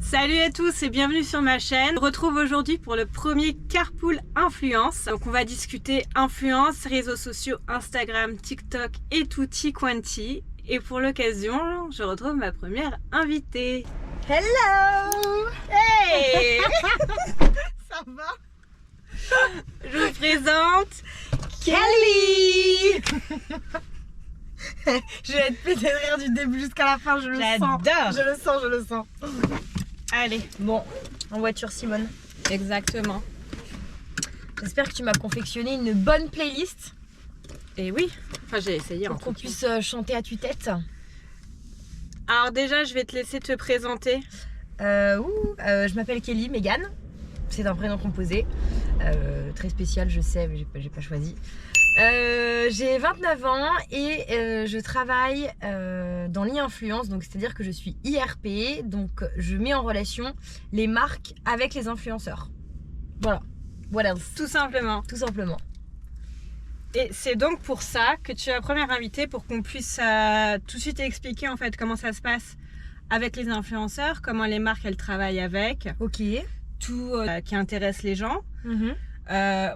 Salut à tous et bienvenue sur ma chaîne. On se retrouve aujourd'hui pour le premier Carpool Influence. Donc on va discuter influence, réseaux sociaux, Instagram, TikTok et tutti quanti. Et pour l'occasion, je retrouve ma première invitée. Hello! Hey! Ça va? Je vous présente Kelly! Je vais être pété de rire du début jusqu'à la fin, je le sens. J'adore! Je le sens. Allez, Bon, en voiture Simone. exactement. J'espère que tu m'as confectionné une bonne playlist Et oui, enfin j'ai essayé en pour qu'on tout cas. puisse chanter à tue-tête. Alors déjà, je vais te laisser te présenter. Je m'appelle Kelly Megan. C'est un prénom composé. Très spécial, je sais, mais j'ai pas choisi. J'ai 29 ans et je travaille dans l'e-influence, donc c'est-à-dire que je suis IRP, donc je mets en relation les marques avec les influenceurs. Voilà. What else? Tout simplement. Tout simplement. Et c'est donc pour ça que tu es la première invitée, pour qu'on puisse tout de suite expliquer en fait comment ça se passe avec les influenceurs, comment les marques elles travaillent avec, Ok. tout qui intéresse les gens. Mhm.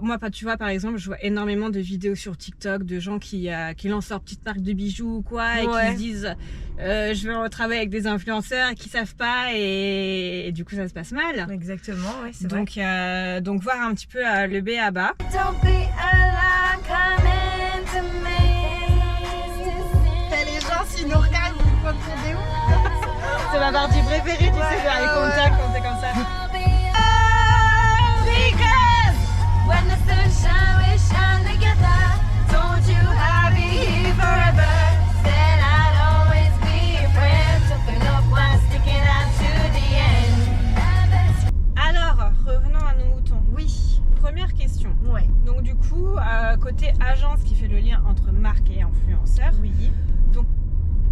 Moi, tu vois, par exemple, je vois énormément de vidéos sur TikTok de gens qui lancent leur petite marque de bijoux ou quoi, et Ouais. qui se disent je vais travailler avec des influenceurs et qui savent pas, et du coup ça se passe mal. Exactement, ouais, c'est vrai. Donc voir un petit peu le B à bas. Les gens, s'ils nous regardent, ils vont prendre des ouf. C'est ma partie préférée, tu sais, faire les contacts quand c'est comme ça. Alors, revenons à nos moutons. Oui, Première question. ouais. Donc du coup, côté agence qui fait le lien entre marque et influenceur, Oui. donc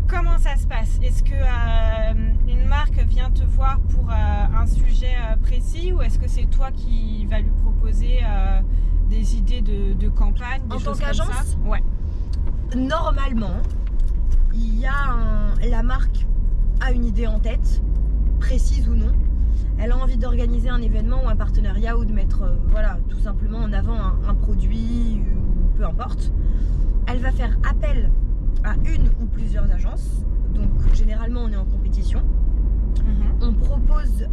comment ça se passe? Est-ce que une marque vient te voir pour un sujet précis, ou est-ce que c'est toi qui vas lui proposer des idées de campagne, des En tant choses comme qu'agence? ça? Ouais. Normalement, il y a la marque a une idée en tête, précise ou non. Elle a envie d'organiser un événement ou un partenariat, ou de mettre voilà, tout simplement en avant un produit ou peu importe. Elle va faire appel à une ou plusieurs agences. Donc généralement on est en compétition. On propose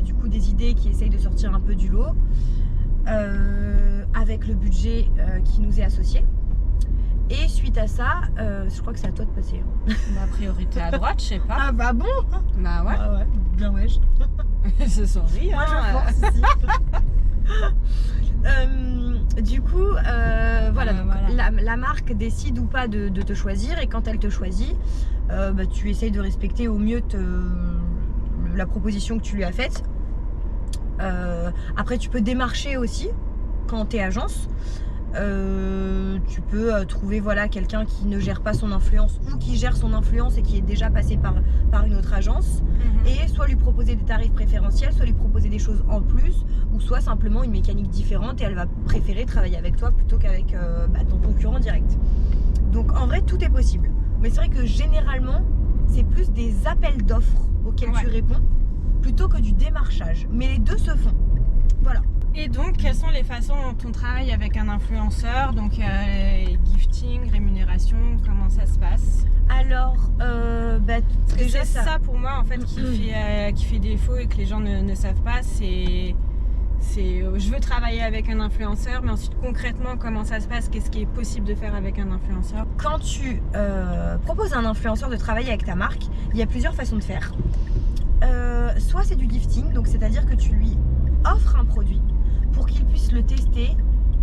du coup des idées qui essayent de sortir un peu du lot avec le budget qui nous est associé. Et suite à ça, je crois que c'est à toi de passer. Ma priorité à droite, je sais pas. Ah bah bon. Bah ouais. Ah ouais, bien wesh. Se sont rire. Moi je pense ici. Du coup, voilà, donc, voilà. La marque décide ou pas de te choisir, et quand elle te choisit, tu essayes de respecter au mieux la proposition que tu lui as faite. Après, tu peux démarcher aussi quand tu es agence. Tu peux trouver voilà, quelqu'un qui ne gère pas son influence, ou qui gère son influence et qui est déjà passé par une autre agence, et soit lui proposer des tarifs préférentiels, soit lui proposer des choses en plus, ou soit simplement une mécanique différente, et elle va préférer travailler avec toi plutôt qu'avec ton concurrent direct. Donc en vrai tout est possible, mais c'est vrai que généralement c'est plus des appels d'offres auxquels tu réponds plutôt que du démarchage, mais les deux se font. Voilà. Et donc, quelles sont les façons dont on travaille avec un influenceur? Donc, gifting, rémunération, comment ça se passe? Alors, déjà c'est ça pour moi en fait qui fait défaut et que les gens ne savent pas. C'est je veux travailler avec un influenceur, mais ensuite concrètement comment ça se passe? Qu'est-ce qui est possible de faire avec un influenceur? Quand tu proposes à un influenceur de travailler avec ta marque, il y a plusieurs façons de faire. Soit c'est du gifting, donc c'est-à-dire que tu lui offres un produit pour qu'il puisse le tester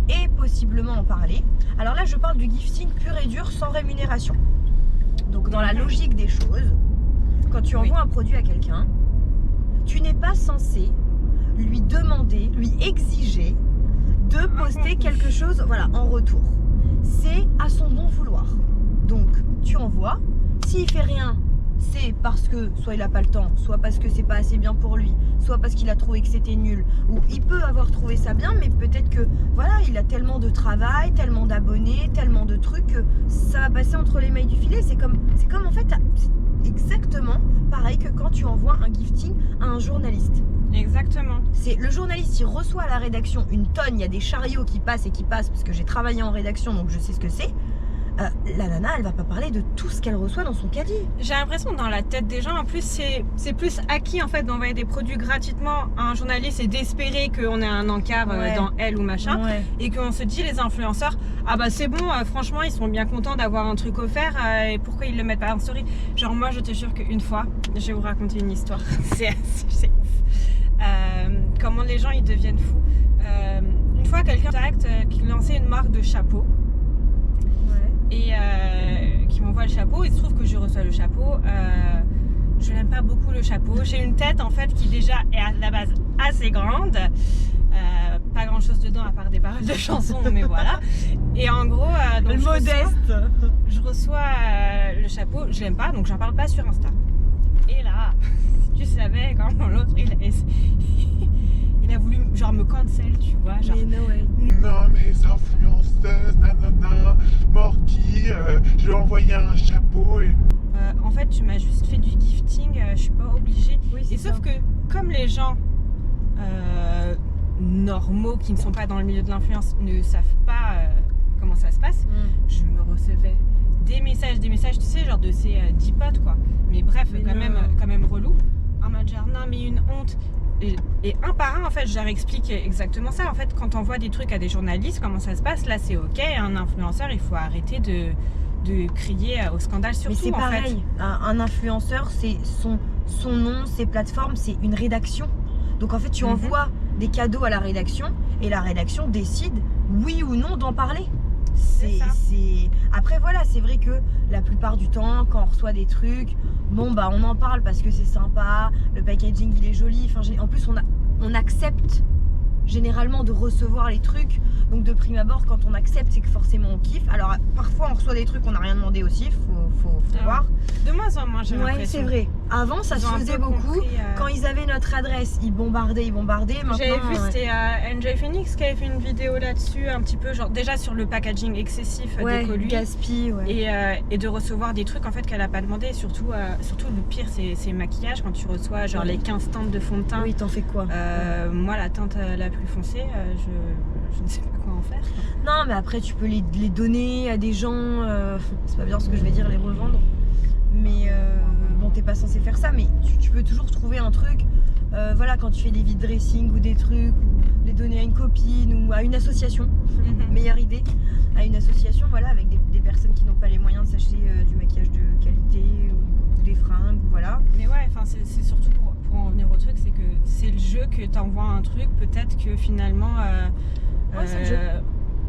et possiblement en parler. Alors là, je parle du gifting pur et dur, sans rémunération. Donc dans la logique des choses, quand tu envoies un produit à quelqu'un, tu n'es pas censé lui demander, lui exiger de poster quelque chose, voilà, en retour. C'est à son bon vouloir. Donc tu envoies, s'il fait rien, c'est parce que soit il a pas le temps, soit parce que c'est pas assez bien pour lui, soit parce qu'il a trouvé que c'était nul, ou il peut avoir trouvé ça bien, mais peut-être que voilà, il a tellement de travail, tellement d'abonnés, tellement de trucs que ça va passer entre les mailles du filet. C'est comme en fait, c'est exactement pareil que quand tu envoies un gifting à un journaliste. Exactement. C'est le journaliste, il reçoit à la rédaction une tonne, il y a des chariots qui passent parce que j'ai travaillé en rédaction, donc je sais ce que c'est. La nana, elle va pas parler de tout ce qu'elle reçoit dans son caddie. J'ai l'impression que dans la tête des gens, en plus, c'est plus acquis en fait d'envoyer des produits gratuitement à un journaliste et d'espérer qu'on ait un encart dans Elle ou machin. Ouais. Et qu'on se dit, les influenceurs, ah bah c'est bon, franchement, ils sont bien contents d'avoir un truc offert et pourquoi ils le mettent pas en story. Genre, moi, je te jure qu'une fois, je vais vous raconter une histoire. c'est ouf. Comment les gens ils deviennent fous. Une fois, quelqu'un contacte qui lançait une marque de chapeau. Et qui m'envoie le chapeau. Il se trouve que je reçois le chapeau. Je n'aime pas beaucoup le chapeau. J'ai une tête en fait qui déjà est à la base assez grande. Pas grand chose dedans à part des paroles de chansons, mais voilà. Et en gros, donc je reçois le chapeau. Je l'aime pas, donc j'en parle pas sur Insta. Et là, si tu savais comment l'autre il a voulu genre me cancel, tu vois, genre. Mais no way. Non, mes influenceuses, nanana, Morky, je lui ai envoyé un chapeau et... En fait, tu m'as juste fait du gifting, je suis pas obligée. Oui, et sauf que, comme les gens normaux qui ne sont pas dans le milieu de l'influence ne savent pas comment ça se passe, je me recevais des messages, tu sais, genre de ces 10 potes, quoi. Mais bref, Mais quand même relou. En mode genre, non, mais une honte. Et un par un, en fait, je leur explique exactement ça. En fait, quand on voit des trucs à des journalistes, comment ça se passe, là, c'est ok. Un influenceur, il faut arrêter de crier au scandale sur Mais tout, c'est en pareil. fait. Un influenceur, c'est son nom, ses plateformes, c'est une rédaction. Donc en fait, tu envoies des cadeaux à la rédaction et la rédaction décide oui ou non d'en parler. Après voilà, c'est vrai que la plupart du temps, quand on reçoit des trucs, bon bah on en parle parce que c'est sympa, le packaging il est joli. Enfin, en plus on accepte généralement de recevoir les trucs. Donc de prime abord, quand on accepte, c'est que forcément on kiffe. Alors parfois on reçoit des trucs qu'on n'a rien demandé aussi, faut voir. De moins en moins, j'ai l'impression. Ouais, c'est vrai. Avant, ça se faisait beaucoup. Quand ils avaient notre adresse, ils bombardaient. Maintenant, j'avais vu, c'était NJ Phoenix qui avait fait une vidéo là-dessus, un petit peu, genre déjà sur le packaging excessif des colis. Gaspille, et de recevoir des trucs en fait qu'elle a pas demandé. Surtout le pire, c'est le maquillage. Quand tu reçois genre les 15 teintes de fond de teint. Oui, t'en fais quoi? Moi, la teinte la plus foncée, je ne sais pas quoi en faire. Non, mais après, tu peux les donner à des gens. C'est pas bien ce que je vais dire, les revendre. Mais bon, t'es pas censé faire ça, mais tu peux toujours trouver un truc. Voilà, quand tu fais des vide dressing ou des trucs, ou les donner à une copine ou à une association. Meilleure idée. À une association, voilà, avec des personnes qui n'ont pas les moyens de s'acheter du maquillage de qualité ou des fringues, voilà. Mais ouais, enfin, c'est surtout pour en venir au truc, c'est que c'est le jeu que t'envoies un truc, peut-être que finalement. C'est le jeu.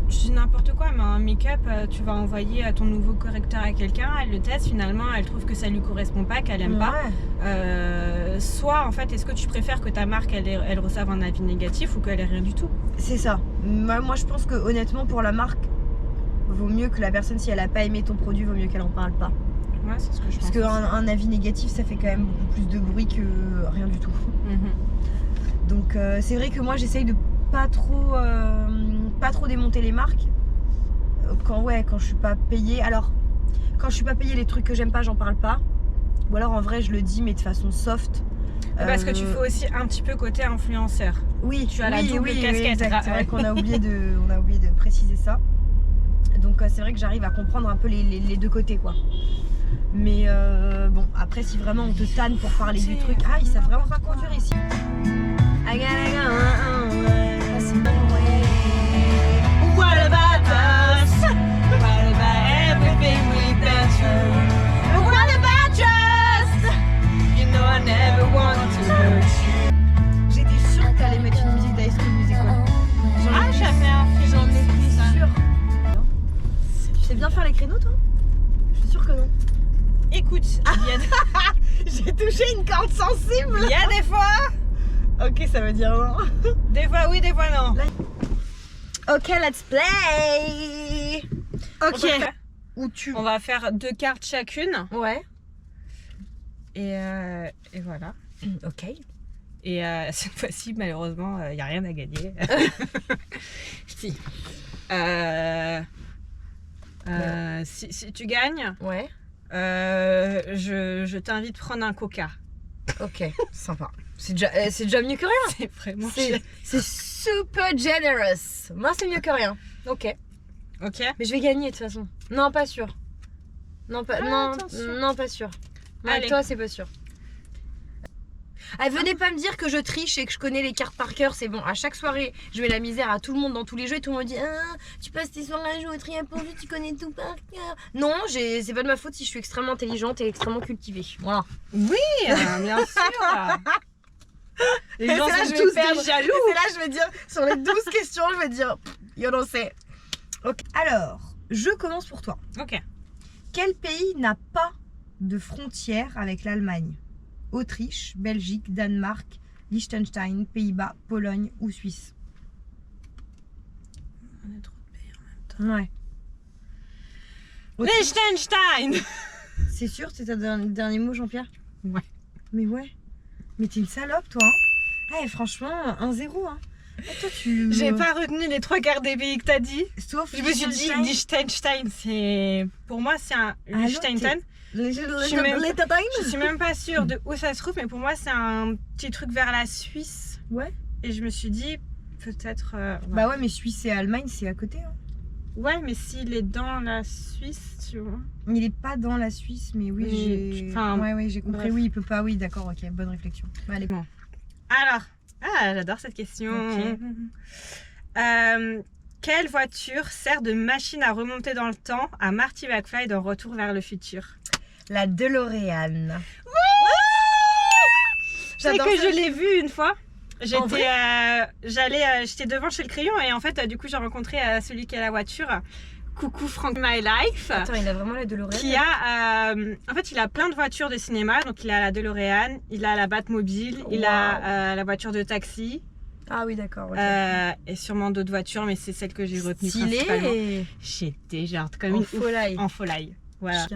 Je dis n'importe quoi, mais un make-up, tu vas envoyer à ton nouveau correcteur à quelqu'un, elle le teste, finalement, elle trouve que ça lui correspond pas, qu'elle aime pas. Soit, en fait, est-ce que tu préfères que ta marque, elle reçoive un avis négatif ou qu'elle ait rien du tout? C'est ça. Moi, je pense que honnêtement, pour la marque, vaut mieux que la personne, si elle a pas aimé ton produit, vaut mieux qu'elle en parle pas. Ouais, c'est ce que je pense. Parce qu'un avis négatif, ça fait quand même beaucoup plus de bruit que rien du tout. Donc, c'est vrai que moi, j'essaye de pas trop démonter les marques quand je suis pas payée. Alors quand je suis pas payée, les trucs que j'aime pas, j'en parle pas, ou alors en vrai je le dis mais de façon soft, parce que tu fais aussi un petit peu côté influenceur. Oui, tu as la double casquette. C'est vrai qu'on a oublié de préciser ça, donc c'est vrai que j'arrive à comprendre un peu les deux côtés, quoi. Mais bon, après si vraiment on te tanne pour parler du truc, ils savent vraiment pas conduire ici. What about us? What about everything we've been through? What about trust? You know I never wanted to hurt you. J'étais sûre que t'allais mettre une musique d'High School Musical. J'avais un film. J'en étais sûre. Tu sais bien faire les créneaux, toi? Je suis sûre que non. Écoute, j'ai touché une corde sensible. Il y a des fois. Ok, ça veut dire non. Des fois oui, des fois non. Ok, let's play. Ok. Où tu... On va faire 2 cartes chacune. Ouais. Et voilà. Ok. Et cette fois-ci, malheureusement, il n'y a rien à gagner. Si. Si tu gagnes, Ouais. je t'invite à prendre un coca. Ok, sympa. C'est déjà mieux que rien. C'est vraiment cher. C'est super generous. Moi, c'est mieux que rien. Ok. Ok. Mais je vais gagner de toute façon. Non, pas sûr. Non, pas, attention. non, pas sûr. Mais avec Allez. toi, c'est pas sûr. Venez pas me dire que je triche et que je connais les cartes par cœur, c'est bon. À chaque soirée, je mets la misère à tout le monde dans tous les jeux et tout le monde me dit tu passes tes soirées à jouer au triangle pendu, tu connais tout par cœur. Non, c'est pas de ma faute si je suis extrêmement intelligente et extrêmement cultivée. Voilà. Oui, bien sûr. Les gens là, sont je tous vais perdre. des jaloux. C'est là, je vais dire, sur les 12 questions, je vais dire, you don't say. Ok. Alors, je commence pour toi. Ok. Quel pays n'a pas de frontière avec l'Allemagne? Autriche, Belgique, Danemark, Liechtenstein, Pays-Bas, Pologne ou Suisse? On a trop de pays en même temps. Ouais. Liechtenstein. C'est sûr, c'est ta dernier mot, Jean-Pierre? Ouais. Mais ouais. Mais t'es une salope, toi. Hein. Eh, franchement, 1-0. Hein. Et toi, tu... J'ai pas retenu les 3 quarts des pays que t'as dit. Sauf Je me suis dit Liechtenstein, c'est... Pour moi, c'est un Liechtenstein. Je suis même pas sûre de où ça se trouve, mais pour moi, c'est un petit truc vers la Suisse. Ouais. Et je me suis dit, peut-être... ouais. Bah ouais, mais Suisse et Allemagne, c'est à côté. Hein. Ouais, mais s'il est dans la Suisse, tu vois. Il est pas dans la Suisse, mais oui, j'ai... Enfin, ouais, j'ai compris. bref. Oui, il peut pas. Oui, d'accord, ok. Bonne réflexion. Allez. Bon. Alors, j'adore cette question. Ok. Quelle voiture sert de machine à remonter dans le temps à Marty McFly dans Retour vers le futur? La DeLorean. C'est J'adore que ça. je l'ai vue une fois. En vrai J'étais devant chez le crayon et en fait, du coup, j'ai rencontré celui qui a la voiture. Coucou Frank My Life. Attends, il a vraiment la DeLorean? Qui a, en fait, il a plein de voitures de cinéma. Donc, il a la DeLorean, il a la Batmobile, il a la voiture de taxi. Ah oui, d'accord. Ok. Et sûrement d'autres voitures, mais c'est celle que j'ai retenue principalement. Stylé. J'étais genre comme En une folie. en folie. Voilà.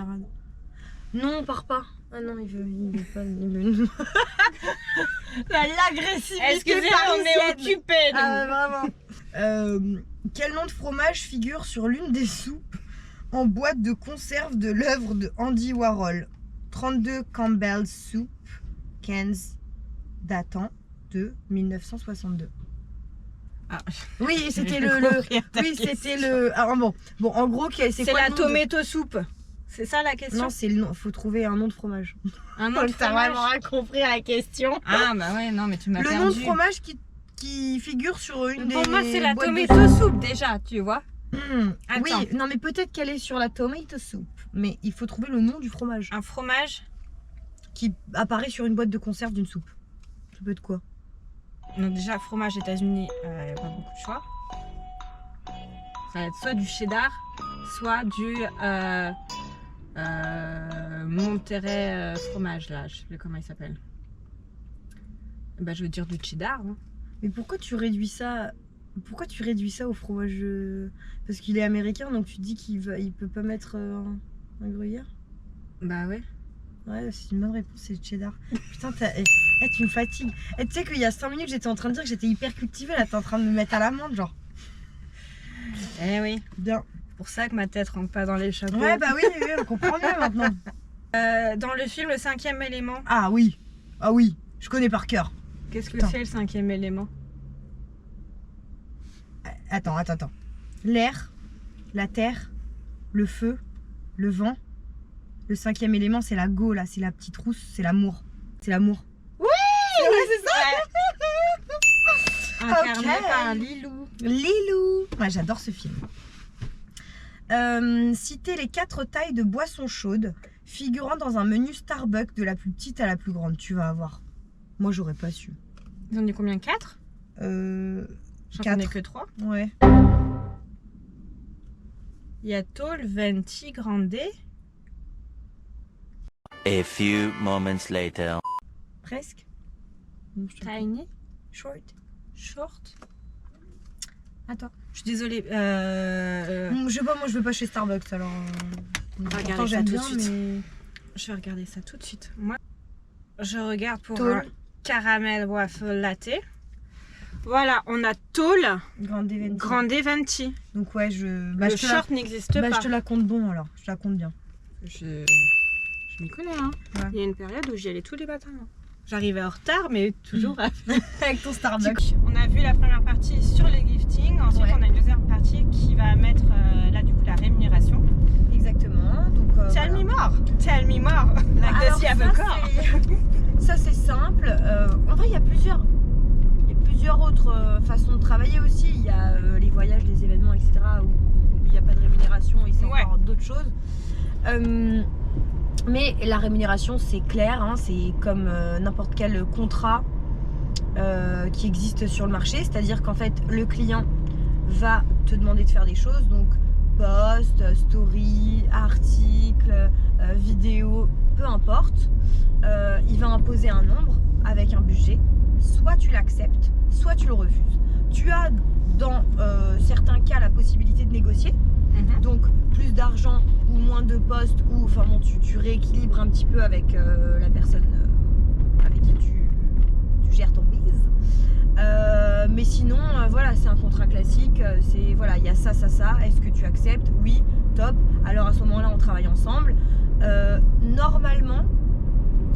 Non, on part pas. Ah non, il veut pas. Il veut... L'agressivité. Excusez-moi, on est occupé. Ah, vraiment. Quel nom de fromage figure sur l'une des soupes en boîte de conserve de l'œuvre de Andy Warhol? 32 Campbell's Soup Cans datant de 1962. Ah. Oui, c'était J'ai le compris ta oui, question. c'était le. Alors bon, en gros, c'est C'est quoi la le nom de- tomato soupe. C'est ça la question? Non, c'est le nom. Faut trouver un nom de fromage. Un nom de T'as fromage. vraiment rien compris à la question. Ah bah ouais, non mais tu m'as Le perdu. nom de fromage qui figure sur une des. Pour moi c'est la boîtes de tomato soupe déjà, tu vois. Attends. Oui, non mais peut-être qu'elle est sur la tomato soup, mais il faut trouver le nom du fromage Un fromage. qui apparaît sur une boîte de conserve d'une soupe. Ça peut être quoi? Donc déjà fromage États-Unis, il n'y a pas beaucoup de choix. Ça va être soit du cheddar, soit du Monterey fromage là, je sais plus comment il s'appelle. Bah je veux dire du cheddar. Hein. Mais pourquoi tu réduis ça? Pourquoi tu réduis ça au fromage parce qu'il est américain, donc tu te dis il peut pas mettre un gruyère? Bah ouais. Ouais, c'est une bonne réponse, c'est le cheddar. Putain, tu me fatigues. Et tu sais qu'il y a 5 minutes, j'étais en train de dire que j'étais hyper cultivée, là t'es en train de me mettre à l'amende, genre. Eh oui. Bien. C'est pour ça que ma tête rentre pas dans les chapeaux. Ouais, bah oui, on comprend mieux maintenant. Dans le film Le 5e élément, Ah oui, je connais par cœur. qu'est-ce que Attends. c'est le 5e élément? Attends. L'air, la terre, le feu, le vent. Le 5e élément, c'est la go, là, c'est la petite rousse, c'est l'amour. C'est l'amour. Oui, c'est ça. Incarné Ok. par Lilou. Lilou. Ouais, j'adore ce film. Citez les 4 tailles de boissons chaudes figurant dans un menu Starbucks de la plus petite à la plus grande. Tu vas avoir. Moi, j'aurais pas su. Ils ont dit combien? 4? Euh, J'en 4. connais que 3. Ouais. Il y a Tall, Venti, Grande. A few moments later. Presque. Tiny, Short. Short. Attends. Je suis désolée. Je sais pas, moi je veux pas chez Starbucks alors. Regardez Pourtant, ça j'aime tout de bien, suite. mais. Je vais regarder ça tout de suite. Moi, Je regarde pour Tall. un caramel waffle latte. Voilà, on a Tall Grande Venti. Grande Venti. Donc ouais, Le je te short n'existe la... pas. je te la compte bon alors. Je la compte bien. Je m'y connais, hein. Ouais. Il y a une période où j'y allais tous les matins. J'arrivais en retard, mais toujours à... Avec ton Starbucks. On a vu la première partie sur le gifting. Ensuite, Ouais. on a une deuxième partie qui va mettre là du coup la rémunération. Exactement. Donc, Tell me more. Tell me more. Like Alors, does he have a car? ça c'est simple. En vrai, il y a plusieurs autres façons de travailler aussi. Il y a les voyages, les événements, etc. où il n'y a pas de rémunération et c'est Ouais. encore d'autres choses. Mais la rémunération, c'est clair, hein, c'est comme n'importe quel contrat qui existe sur le marché. C'est-à-dire qu'en fait, le client va te demander de faire des choses. Donc, post, story, article, vidéo, peu importe. Il va imposer un nombre avec un budget. Soit tu l'acceptes, soit tu le refuses. Tu as dans certains cas la possibilité de négocier. Donc plus d'argent ou moins de postes, ou enfin bon, tu rééquilibres un petit peu avec la personne avec qui tu gères ton business. Mais sinon, voilà, c'est un contrat classique. C'est voilà, il y a ça. Est-ce que tu acceptes? Oui, top. Alors à ce moment-là, on travaille ensemble. Normalement,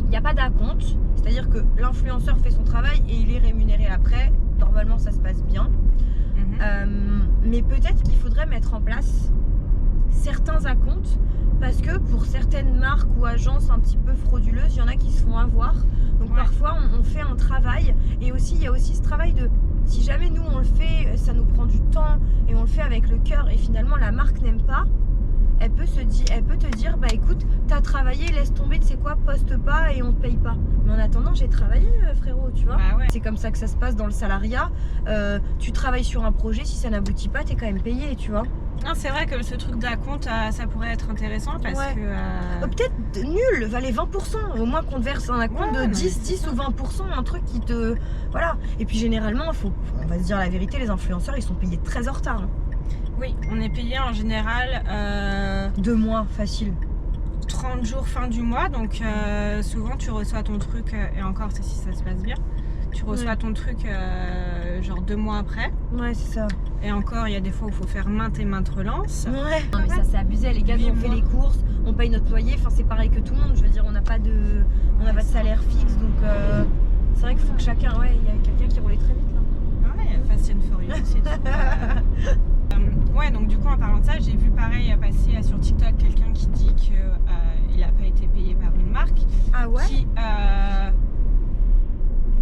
il n'y a pas d'acompte, c'est-à-dire que l'influenceur fait son travail et il est rémunéré après. Normalement, ça se passe bien. Mais peut-être qu'il faudrait mettre en place certains acomptes parce que pour certaines marques ou agences un petit peu frauduleuses, il y en a qui se font avoir. Donc Ouais. parfois on fait un travail et aussi il y a aussi ce travail de si jamais nous on le fait, ça nous prend du temps et on le fait avec le cœur et finalement la marque n'aime pas, elle peut te dire bah écoute, t'as travaillé, laisse tomber, tu sais quoi, poste pas et on te paye pas. Mais en attendant, j'ai travaillé frérot, tu vois. Bah ouais. C'est comme ça que ça se passe dans le salariat. Tu travailles sur un projet, si ça n'aboutit pas, t'es quand même payé, tu vois. Non, c'est vrai que ce truc d'acompte, ça pourrait être intéressant parce Ouais. que... Peut-être nul, valait 20%, au moins qu'on te verse un acompte Ouais, de mais 10, c'est 10 ça. ou 20%, un truc qui te... Voilà. Et puis généralement, on va se dire la vérité, les influenceurs, ils sont payés très en retard. Hein. Oui, on est payé en général 2 mois, facile. 30 jours fin du mois, donc souvent tu reçois ton truc, et encore c'est si ça se passe bien, tu reçois Ouais. ton truc genre 2 mois après, Ouais, c'est ça. et encore il y a des fois où il faut faire maintes et maintes relances. Ouais. Non, mais ça, c'est abusé. Les gars, nous, on fait 8 les courses, on paye notre loyer, enfin, c'est pareil que tout le monde. Je veux dire, on n'a pas de salaire fixe, donc c'est vrai qu'il faut que chacun... Ouais, il y a quelqu'un qui roulait très vite, là. Ouais, Fast and Furious et tout. Ouais, donc du coup en parlant de ça, j'ai vu pareil passer sur TikTok quelqu'un qui dit qu'il n'a pas été payé par une marque, Ah ouais? qui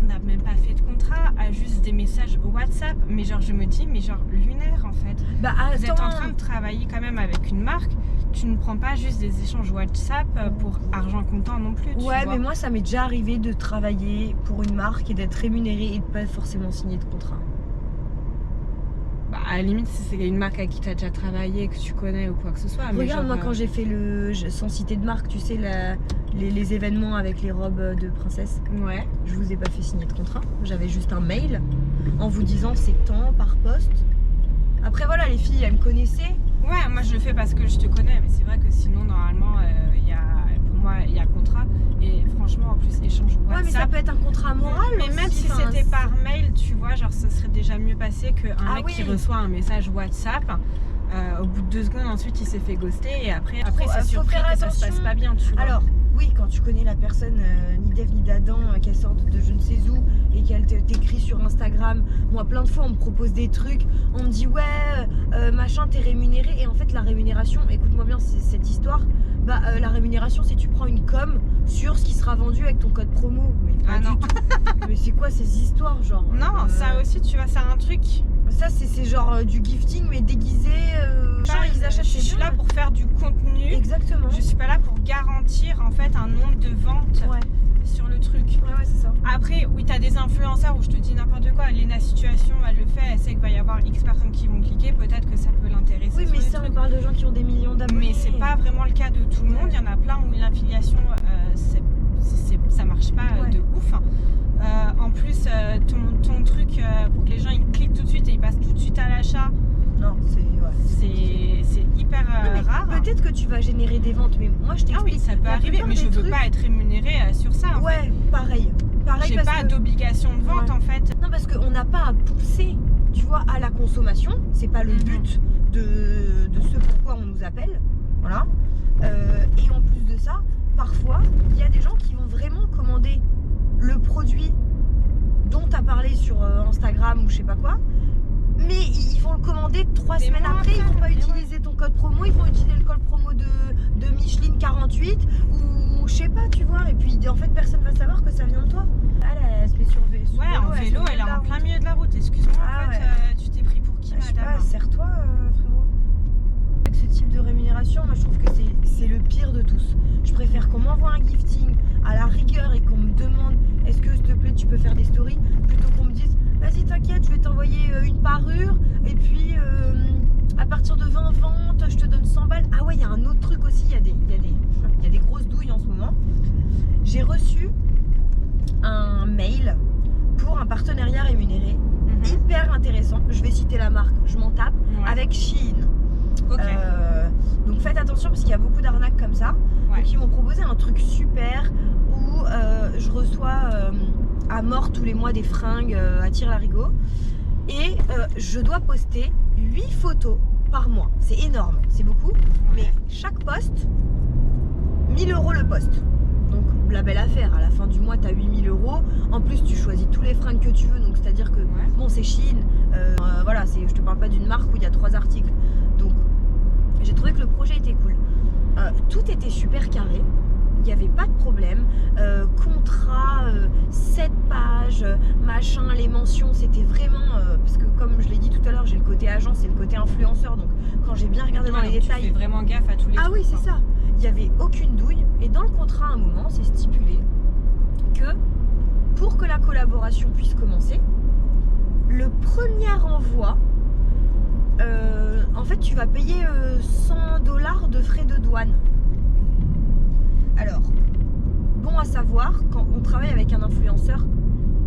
n'a même pas fait de contrat, a juste des messages WhatsApp, mais genre je me dis, mais genre lunaire en fait. Bah Vous êtes en attends. train de travailler quand même avec une marque, tu ne prends pas juste des échanges WhatsApp pour argent comptant non plus. Tu Ouais, vois. mais moi, ça m'est déjà arrivé de travailler pour une marque et d'être rémunérée et de pas forcément signer de contrat. Bah, à la limite, si c'est une marque à qui tu as déjà travaillé, que tu connais ou quoi que ce soit. mais Regarde, genre, moi, quand j'ai fait sans citer de marque, tu sais, les événements avec les robes de princesse, Ouais. je vous ai pas fait signer de contrat. J'avais juste un mail en vous disant c'est tant par poste. Après, voilà, les filles, elles me connaissaient. Ouais, moi je le fais parce que je te connais, mais c'est vrai que sinon, normalement, pour moi, il y a contrat. Et franchement, en plus, échange WhatsApp. Ouais, mais ça peut être un contrat moral. Mais aussi, même si enfin, c'était par mail, tu vois, genre ça serait déjà mieux passé qu'un Ah mec oui. qui reçoit un message WhatsApp. Au bout de 2 secondes, ensuite il s'est fait ghoster et après Faut c'est surpris faire que ça se passe attention. pas bien, tu vois. Alors, oui, quand tu connais la personne, ni d'Ève ni d'Adam, qu'elle sort de je ne sais où et qu'elle t'écrit sur Instagram, moi plein de fois on me propose des trucs, on me dit ouais, machin, t'es rémunéré. Et en fait, la rémunération, écoute-moi bien cette histoire, la rémunération, c'est tu prends une com sur ce qui sera vendu avec ton code promo. Mais pas Ah du non. tout. Mais c'est quoi ces histoires, genre Non, ça aussi, tu vois, c'est un truc. Ça, c'est genre du gifting, mais déguisé. Genre, ils achètent. Je suis là pour faire du contenu. Exactement. Je suis pas là pour garantir en fait un nombre de ventes Ouais, sur le truc. ouais, c'est ça. Après, oui, t'as des influenceurs où je te dis n'importe quoi. Léna Situation, elle le fait, elle sait qu'il va y avoir X personnes qui vont cliquer. Peut-être que ça peut l'intéresser. Oui, sur mais le ça, on truc. parle de gens qui ont des millions d'abonnés. Mais c'est pas vraiment le cas de tout le monde. Il y en a plein où l'affiliation, ça marche pas Ouais. de ouf. En plus, ton truc, pour que les gens ils cliquent tout de suite et ils passent tout de suite à l'achat, Non, c'est. Ouais. c'est hyper super rare. Peut-être que tu vas générer des ventes, mais moi je t'explique. Ah oui, ça peut la arriver, plupart mais je des veux trucs- pas être rémunérée sur ça. En Ouais, pareil. J'ai parce pas que... d'obligation de vente Ouais. en fait. Non, parce qu'on n'a pas à pousser, tu vois, à la consommation. C'est pas le but de ce pourquoi on nous appelle. Voilà. Et en plus de ça, parfois, il y a des gens qui vont vraiment commander le produit dont tu as parlé sur Instagram ou je sais pas quoi. Mais ils vont le commander 3 Des semaines mois après, ils vont pas après, utiliser ton code promo, ils vont utiliser le code promo de Micheline 48 ou je sais pas, tu vois. Et puis en fait, personne va savoir que ça vient de toi. Elle se met sur vélo. Ouais, en vélo, elle est en plein milieu de la route. Excuse-moi, Ah en fait, ouais. tu t'es pris pour qui, Je sais madame? pas, serre-toi, frérot. Avec ce type de rémunération, moi je trouve que c'est le pire de tous. Je préfère qu'on m'envoie un gifting à la rigueur et qu'on me demande est-ce que s'il te plaît tu peux faire des stories, plutôt qu'on me dise vas-y t'inquiète, je vais t'envoyer une parure et puis à partir de 20 ventes je te donne 100 balles. Ah ouais, il y a un autre truc aussi, il y a des grosses douilles en ce moment. J'ai reçu un mail pour un partenariat rémunéré hyper intéressant. Je vais citer la marque, je m'en tape, Ouais. avec Shein. Ok. Donc faites attention parce qu'il y a beaucoup d'arnaques comme ça. Ouais. Donc ils m'ont proposé un truc super où je reçois à mort tous les mois des fringues à tire-larigot et je dois poster 8 photos par mois. C'est énorme, c'est beaucoup, mais chaque post, 1000 € le post. Donc la belle affaire, à la fin du mois tu as 8000 €. En plus tu choisis tous les fringues que tu veux, donc c'est à dire que bon c'est Shein, voilà, je te parle pas d'une marque où il y a 3 articles. Donc j'ai trouvé que le projet était cool. Tout était super carré, il n'y avait pas de problème. Contrat, 7 pages, machin, les mentions, c'était vraiment. Parce que comme je l'ai dit tout à l'heure, j'ai le côté agence et le côté influenceur. Donc quand j'ai bien regardé dans les Tu détails. fais vraiment gaffe à tous les Ah trucs, oui, c'est quoi. ça. Il n'y avait aucune douille. Et dans le contrat, à un moment, c'est stipulé que pour que la collaboration puisse commencer, le premier envoi, en fait, tu vas payer 100 $ de frais de douane. Alors, bon à savoir, quand on travaille avec un influenceur,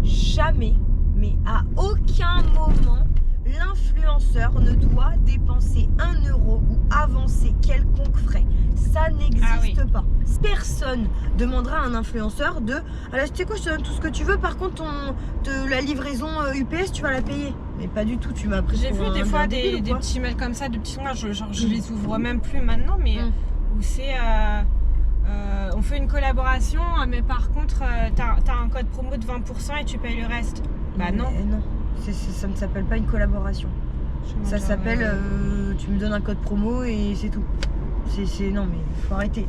jamais, mais à aucun moment, l'influenceur ne doit dépenser 1 € ou avancer quelconque frais. Ça n'existe pas. Personne demandera à un influenceur de alors tu sais quoi, je te donne tout ce que tu veux, par contre la livraison UPS tu vas la payer. Mais pas du tout, tu m'as pris J'ai pour vu des un fois débile ou des quoi? petits mails comme ça, de petits mois, je les ouvre même plus maintenant, mais où c'est on fait une collaboration, mais par contre t'as un code promo de 20% et tu payes le reste. Bah non. Non, ça ne s'appelle pas une collaboration. Ça s'appelle tu me donnes un code promo et c'est tout. Non mais faut arrêter.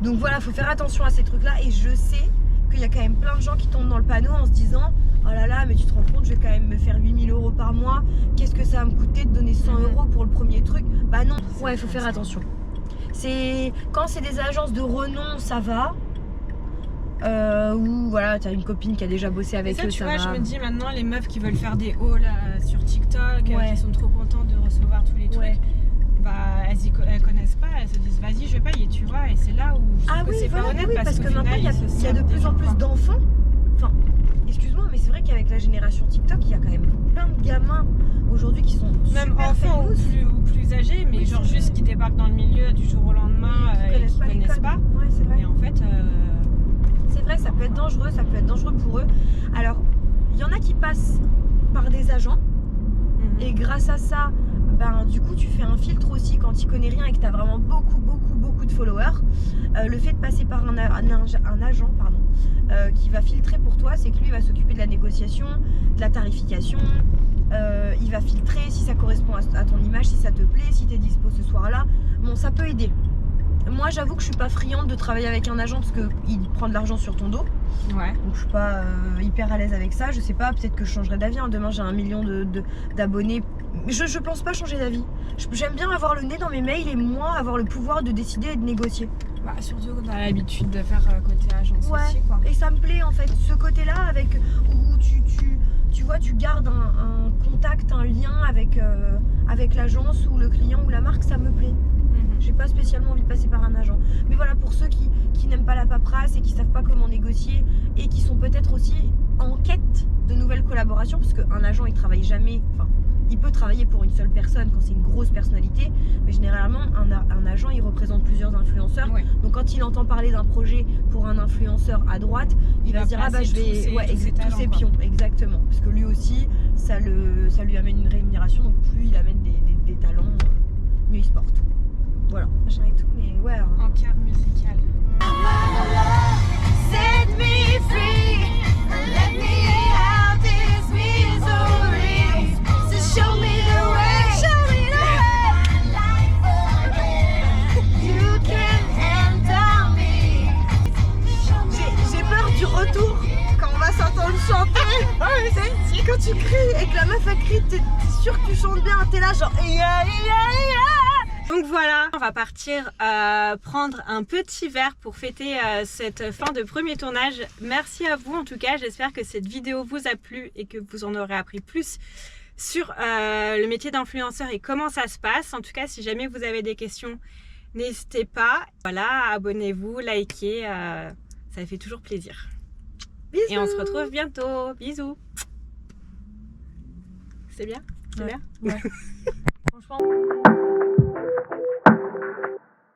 Donc voilà, faut faire attention à ces trucs là et je sais qu'il y a quand même plein de gens qui tombent dans le panneau en se disant oh là là, mais tu te rends compte, je vais quand même me faire 8000 € par mois, qu'est-ce que ça va me coûter de donner 100 € pour le premier truc? Bah non, ouais, faut faire attention. Quand c'est des agences de renom, ça va. Ou voilà, t'as une copine qui a déjà bossé avec ça, eux, tu ça vois, va. je me dis maintenant, les meufs qui veulent faire des hauls sur TikTok, qui sont trop contentes de recevoir tous les trucs, bah elles connaissent pas, elles se disent vas-y, je vais payer, tu vois, et c'est là où je trouve que c'est pas honnête, parce qu'au que maintenant final, il y a de plus en plus d'enfants. Enfin, excuse-moi, mais c'est vrai qu'avec la génération TikTok, il y a quand même plein de gamins aujourd'hui qui sont même super enfants famous. ou plus âgés, mais Oui, genre c'est juste vrai. qui débarquent dans le milieu du jour au lendemain et qui connaissent pas. Ouais, c'est vrai. Et en fait, C'est vrai, ça peut être dangereux pour eux. Alors, il y en a qui passent par des agents et grâce à ça, ben, du coup, tu fais un filtre aussi quand tu connais rien et que tu as vraiment beaucoup de followers. Le fait de passer par un agent qui va filtrer pour toi, c'est que lui il va s'occuper de la négociation, de la tarification. Il va filtrer si ça correspond à ton image, si ça te plaît, si tu es dispo ce soir-là. Bon, ça peut aider. Moi, j'avoue que je suis pas friande de travailler avec un agent parce qu'il prend de l'argent sur ton dos. ouais. Donc je suis pas hyper à l'aise avec ça. Je sais pas, peut-être que je changerai d'avis. Demain j'ai 1 million d'abonnés. Je pense pas changer d'avis. J'aime bien avoir le nez dans mes mails et moi avoir le pouvoir de décider et de négocier. Bah, surtout quand on a l'habitude de faire côté agence Ouais. aussi, quoi. Et ça me plaît en fait, ce côté-là avec où tu vois, tu gardes un contact, un lien avec l'agence ou le client ou la marque, ça me plaît. J'ai pas spécialement envie de passer par un agent. Mais voilà, pour ceux qui n'aiment pas la paperasse et qui savent pas comment négocier et qui sont peut-être aussi en quête de nouvelles collaborations, parce qu'un agent il travaille jamais, enfin il peut travailler pour une seule personne quand c'est une grosse personnalité, mais généralement un agent il représente plusieurs influenceurs. Ouais. Donc quand il entend parler d'un projet pour un influenceur à droite, il va se dire ah bah je vais tous ses pions, exactement, parce que lui aussi ça lui amène une rémunération, donc plus il amène des talents, mieux il se porte. Voilà, machin et tout, mais ouais. En quart musical. Set me free, let me out this misery, so show me the way, you can handle me. J'ai peur du retour quand on va s'entendre chanter. C'est quand tu cries et que la meuf elle crie, t'es sûr que tu chantes bien, t'es là genre Donc voilà, on va partir prendre un petit verre pour fêter cette fin de premier tournage. Merci à vous en tout cas, j'espère que cette vidéo vous a plu et que vous en aurez appris plus sur le métier d'influenceur et comment ça se passe. En tout cas, si jamais vous avez des questions, n'hésitez pas. Voilà, abonnez-vous, likez, ça fait toujours plaisir. Bisous. Et on se retrouve bientôt. Bisous. C'est bien? C'est Ouais. bien? Ouais. Franchement.